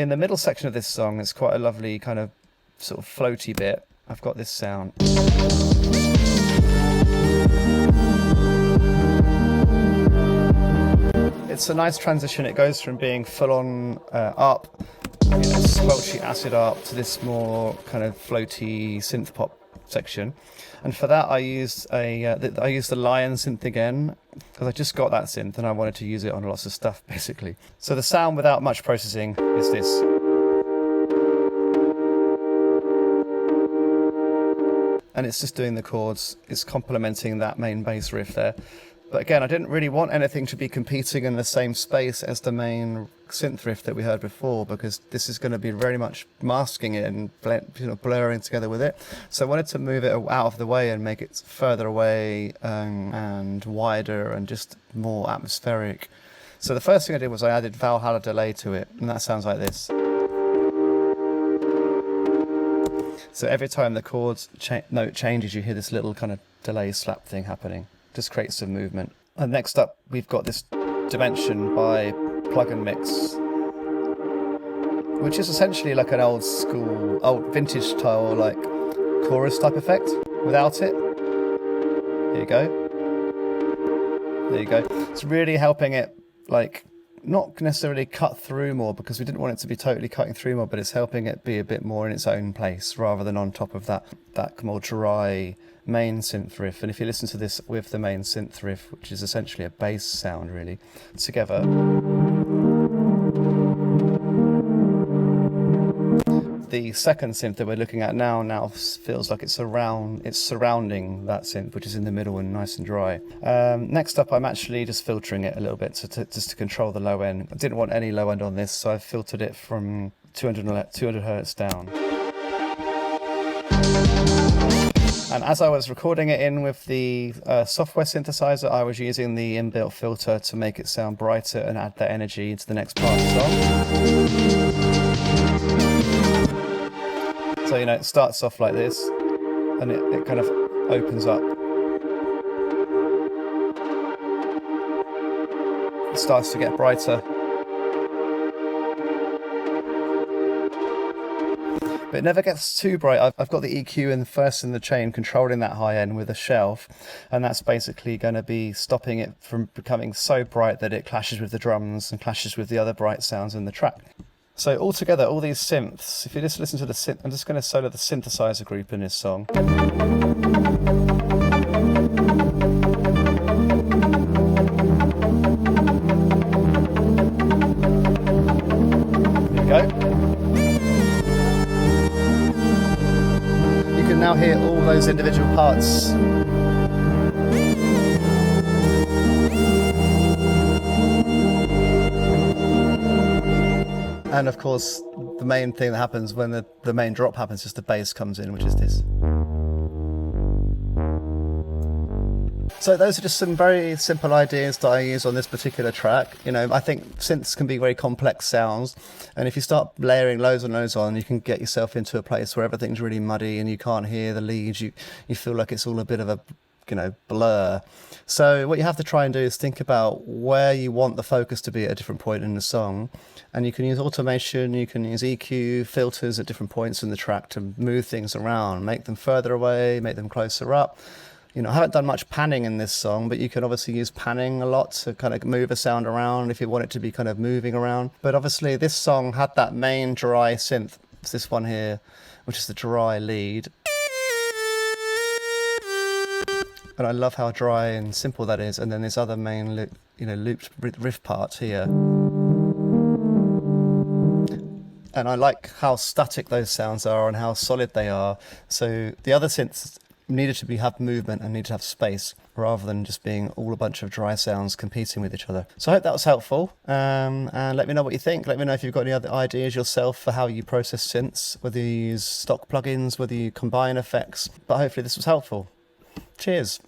In the middle section of this song, it's quite a lovely kind of sort of floaty bit. I've got this sound. It's a nice transition. It goes from being full-on up, squelchy acid up, to this more kind of floaty synth pop section. And for that, I used the Lion synth again, because I just got that synth and I wanted to use it on lots of stuff, basically. So the sound without much processing is this. And it's just doing the chords. It's complementing that main bass riff there. But again, I didn't really want anything to be competing in the same space as the main synth riff that we heard before, because this is going to be very much masking it and blurring together with it. So I wanted to move it out of the way and make it further away and wider and just more atmospheric. So the first thing I did was I added Valhalla delay to it, and that sounds like this. So every time the chords note changes, you hear this little kind of delay slap thing happening. Just creates some movement. And next up, we've got this Dimension by Plug and Mix, which is essentially like an old vintage style, like chorus type effect without it. There you go. There you go. It's really helping it, like, not necessarily cut through more, because we didn't want it to be totally cutting through more, but it's helping it be a bit more in its own place rather than on top of that more dry main synth riff. And if you listen to this with the main synth riff, which is essentially a bass sound really, together, the second synth that we're looking at now feels like it's surrounding that synth, which is in the middle and nice and dry. Next up, I'm actually just filtering it a little bit just to control the low end. I didn't want any low end on this, so I filtered it from 200 hertz down. And as I was recording it in with the software synthesizer, I was using the inbuilt filter to make it sound brighter and add that energy into the next part of the song. So, it starts off like this, and it kind of opens up. It starts to get brighter. But it never gets too bright. I've got the EQ first in the chain, controlling that high end with a shelf, and that's basically going to be stopping it from becoming so bright that it clashes with the drums and clashes with the other bright sounds in the track. So altogether, all these synths, if you just listen to the synth, I'm just going to solo the synthesizer group in this song. There you go. You can now hear all those individual parts. And of course, the main thing that happens when the main drop happens is the bass comes in, which is this. So those are just some very simple ideas that I use on this particular track. I think synths can be very complex sounds, and if you start layering loads and loads on, you can get yourself into a place where everything's really muddy and you can't hear the leads. You feel like it's all a bit of a blur. So what you have to try and do is think about where you want the focus to be at a different point in the song, and you can use automation, you can use EQ, filters at different points in the track to move things around, make them further away, make them closer up. I haven't done much panning in this song, but you can obviously use panning a lot to kind of move a sound around if you want it to be kind of moving around. But obviously this song had that main dry synth. It's this one here, which is the dry lead. And I love how dry and simple that is. And then this other main looped riff part here. And I like how static those sounds are and how solid they are. So the other synths needed to have movement and needed to have space, rather than just being all a bunch of dry sounds competing with each other. So I hope that was helpful, and let me know what you think. Let me know if you've got any other ideas yourself for how you process synths, whether you use stock plugins, whether you combine effects. But hopefully this was helpful. Cheers.